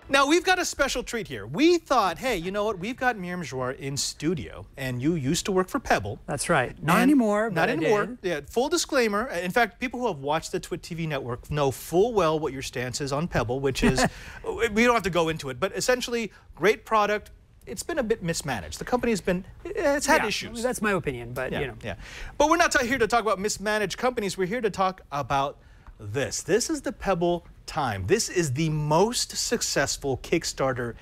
Now, we've got a special treat here. We thought, hey, you know what? We've got Myriam Joire in studio, and you used to work for Pebble. That's right. Not anymore, but Not anymore. Yeah, full disclaimer. In fact, people who have watched the Twit TV network know full well what your stance is on Pebble, which is, we don't have to go into it, but essentially, great product. It's been a bit mismanaged. The company's been, it's had issues. That's my opinion, but you know. Yeah. But we're not here to talk about mismanaged companies. We're here to talk about this. This is the Pebble Time. This is the most successful Kickstarter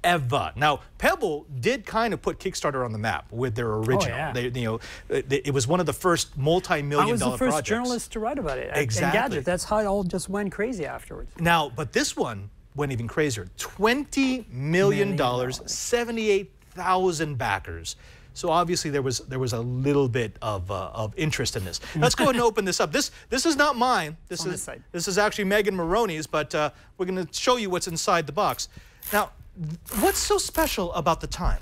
ever. Now, Pebble did kind of put Kickstarter on the map with their original. Oh, yeah. It was one of the first multi-million-dollar projects. I was the first journalist to write about it. Exactly. And Gadget. That's how it all just went crazy afterwards. Now, but this one went even crazier. $20 million, 78,000 backers. So obviously there was a little bit of interest in this. Let's go ahead and open this up. This is not mine. This is actually Megan Maroney's, but we're going to show you what's inside the box. Now, what's so special about the Time?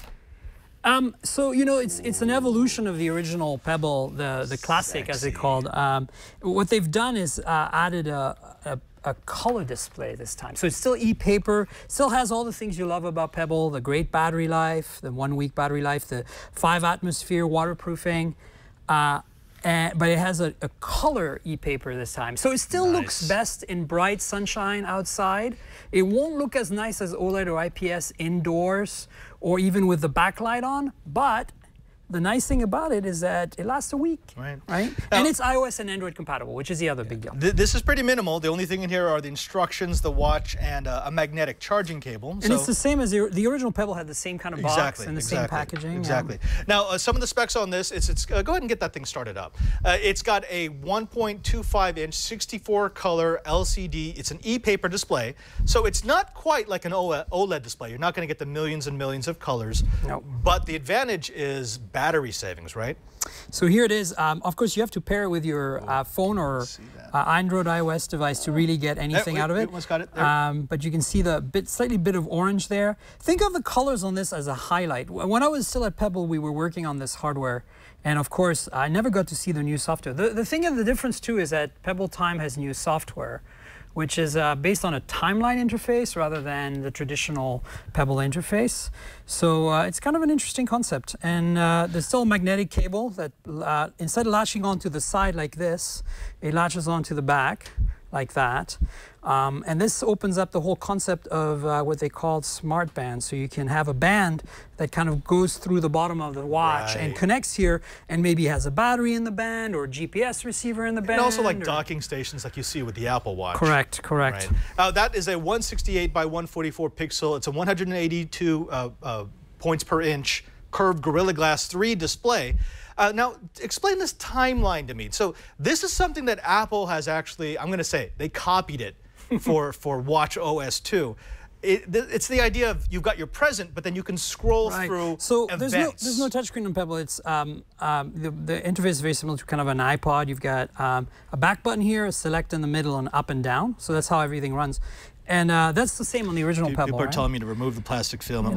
So you know, it's an evolution of the original Pebble, the classic as it's called. What they've done is added a color display this time. So it's still e-paper, still has all the things you love about Pebble, the great battery life, the 1-week battery life, the 5-atmosphere waterproofing, but it has a color e-paper this time. So it still looks best in bright sunshine outside. It won't look as nice as OLED or IPS indoors or even with the backlight on, but the nice thing about it is that it lasts a week, right? And it's iOS and Android compatible, which is the other big deal. This is pretty minimal. The only thing in here are the instructions, the watch, and a magnetic charging cable. And it's the same as the original Pebble had the same kind of box and the same packaging. Exactly. Now, some of the specs on this, go ahead and get that thing started up. It's got a 1.25-inch, 64-color LCD. It's an e-paper display, so it's not quite like an OLED display. You're not going to get the millions and millions of colors. No. But the advantage is battery savings, right? So here it is. Of course, you have to pair it with your phone or Android iOS device to really get anything out of it. Almost got it there. But you can see the slightly bit of orange there. Think of the colors on this as a highlight. When I was still at Pebble, we were working on this hardware. And of course, I never got to see the new software. The thing of the difference too is that Pebble Time has new software, which is based on a timeline interface rather than the traditional Pebble interface. So it's kind of an interesting concept. And there's still a magnetic cable that instead of latching onto the side like this, it latches onto the back like that. And this opens up the whole concept of what they call smart bands. So you can have a band that kind of goes through the bottom of the watch and connects here and maybe has a battery in the band or a GPS receiver in the band. And also like docking stations like you see with the Apple Watch. Correct. That is a 168 by 144 pixel. It's a 182 points per inch curved Gorilla Glass 3 display. Now, explain this timeline to me. So this is something that Apple has actually, I'm going to say, they copied it for Watch OS 2. It's the idea of you've got your present, but then you can scroll through events. There's no touchscreen on Pebble. It's the interface is very similar to kind of an iPod. You've got a back button here, a select in the middle, and up and down. So that's how everything runs. And that's the same on the original Pebble. People are telling me to remove the plastic film. It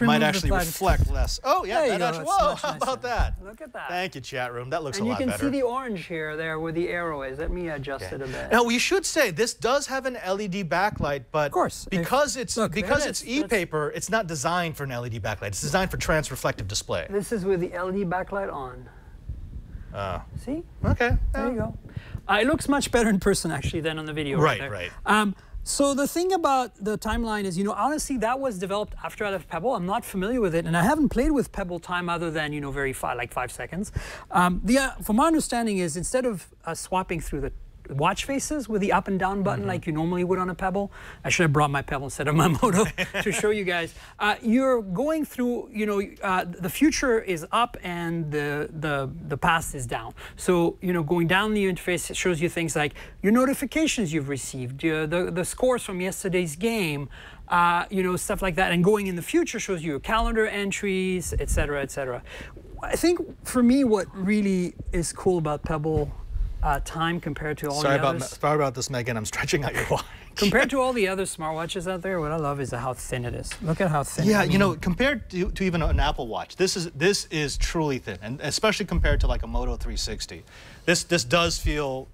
might actually reflect less. Oh, yeah, that actually, whoa, how about that? Look at that. Thank you, chat room. That looks a lot better. And you can see the orange here, there where the arrow is. Let me adjust it a bit. Now, we should say this does have an LED backlight, but of course, because it's e-paper, it's not designed for an LED backlight. It's designed for trans-reflective display. This is with the LED backlight on. See? Okay. There you go. It looks much better in person, actually, than on the video. Right. So the thing about the timeline is, honestly, that was developed after I left Pebble. I'm not familiar with it, and I haven't played with Pebble Time other than, like 5 seconds. From my understanding is instead of swapping through the watch faces with the up and down button like you normally would on a Pebble. I should have brought my Pebble instead of my Moto to show you guys. You're going through, the future is up and the past is down. So, going down the interface, it shows you things like your notifications you've received, the scores from yesterday's game, stuff like that. And going in the future shows you your calendar entries, et cetera, et cetera. I think for me, what really is cool about Pebble Time compared to all the others. Sorry about this, Megan. I'm stretching out your watch. Compared to all the other smartwatches out there, what I love is how thin it is. Look at how thin it is. Yeah, compared to even an Apple Watch, this is truly thin, and especially compared to like a Moto 360. This does feel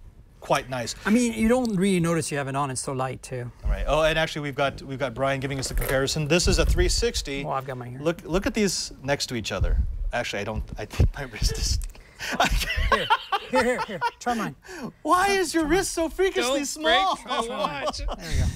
quite nice. I mean, you don't really notice you have it on. It's so light too. All right. Oh, and actually, we've got Brian giving us the comparison. This is a 360. Oh, I've got mine here. Look at these next to each other. Actually, I think my wrist is. Here. Try mine. Why is your wrist so freakishly small? There we go.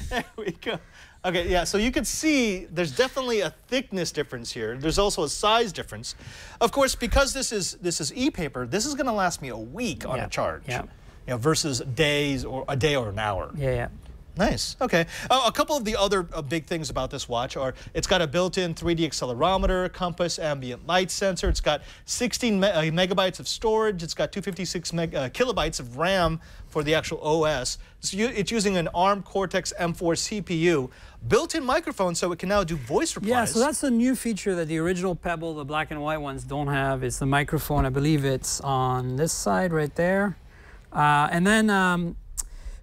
There we go. Okay, yeah, so you can see there's definitely a thickness difference here. There's also a size difference. Of course, because this is e-paper, this is going to last me a week on a charge. Yeah. You know, versus days or a day or an hour. Yeah. Nice. Okay. A couple of the other big things about this watch are it's got a built-in 3D accelerometer, compass, ambient light sensor. It's got 16 megabytes of storage. It's got 256 kilobytes of RAM for the actual OS. So it's using an ARM Cortex M4 CPU, built-in microphone, so it can now do voice replies. Yeah, so that's a new feature that the original Pebble, the black and white ones, don't have. It's the microphone. I believe it's on this side right there. And then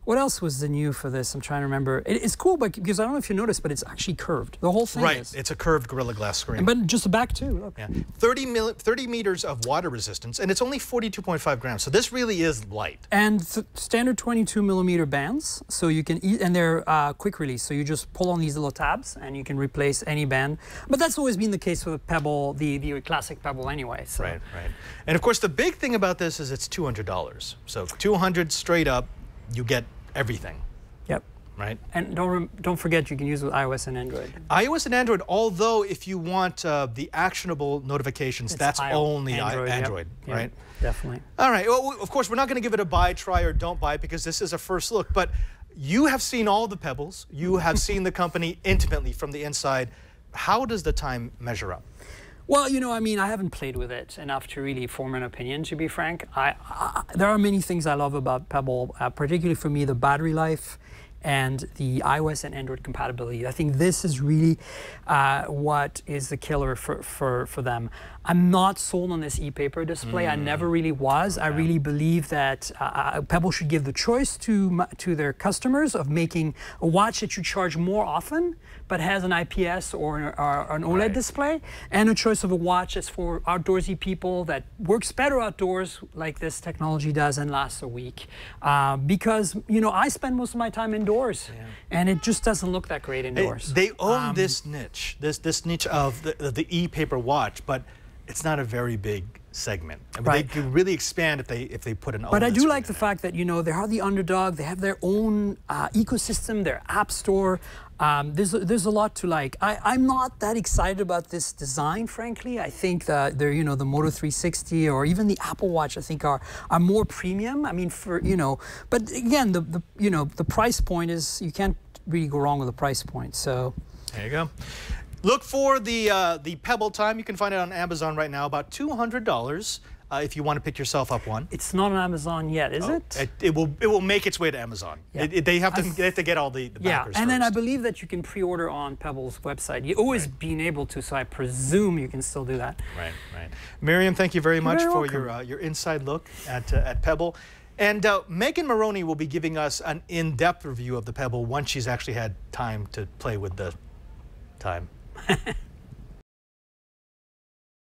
what else was the new for this? I'm trying to remember. It's cool because I don't know if you noticed, but it's actually curved. The whole thing is. It's a curved Gorilla Glass screen. But just the back too. Look. Yeah. 30 meters of water resistance, and it's only 42.5 grams. So this really is light. And standard 22 millimeter bands, so you can and they're quick release. So you just pull on these little tabs, and you can replace any band. But that's always been the case for the Pebble, the classic Pebble anyway. So. Right. And of course, the big thing about this is it's $200. So $200 straight up, you get everything. Yep. Right. And don't forget you can use it with iOS and Android. iOS and Android, although if you want the actionable notifications, that's only Android, yep. right? Definitely. All right. Well, of course, we're not going to give it a buy, try, or don't buy because this is a first look. But you have seen all the Pebbles. You have seen the company intimately from the inside. How does the time measure up? Well, you know, I mean, I haven't played with it enough to really form an opinion, to be frank. There are many things I love about Pebble, particularly for me, the battery life and the iOS and Android compatibility. I think this is really what is the killer for them. I'm not sold on this e-paper display. I never really was. I really believe that Pebble should give the choice to their customers of making a watch that you charge more often, but has an IPS or an OLED display, and a choice of a watch that's for outdoorsy people that works better outdoors like this technology does and lasts a week. Because, you know, I spend most of my time indoors, and it just doesn't look that great indoors. They own this niche, this niche of the e-paper watch, but it's not a very big segment. I mean, they could really expand if they put an OLED. But I do like the fact that, you know, they are the underdog. They have their own ecosystem, their app store. There's a lot to like. I'm not that excited about this design, frankly. I think that they're, you know, the Moto 360 or even the Apple Watch, I think are more premium. I mean, for, you know, but again, the price point is, you can't really go wrong with the price point. So there you go. Look for the Pebble time. You can find it on Amazon right now, about $200 if you want to pick yourself up one. It's not on Amazon yet, is it? It will make its way to Amazon. Yeah. They have to get all the backers and first. then I believe that you can pre-order on Pebble's website. You always been able to, so I presume you can still do that. Right. Myriam, thank you very much for welcome. your inside look at Pebble. And Megan Maroney will be giving us an in-depth review of the Pebble once she's actually had time to play with the time.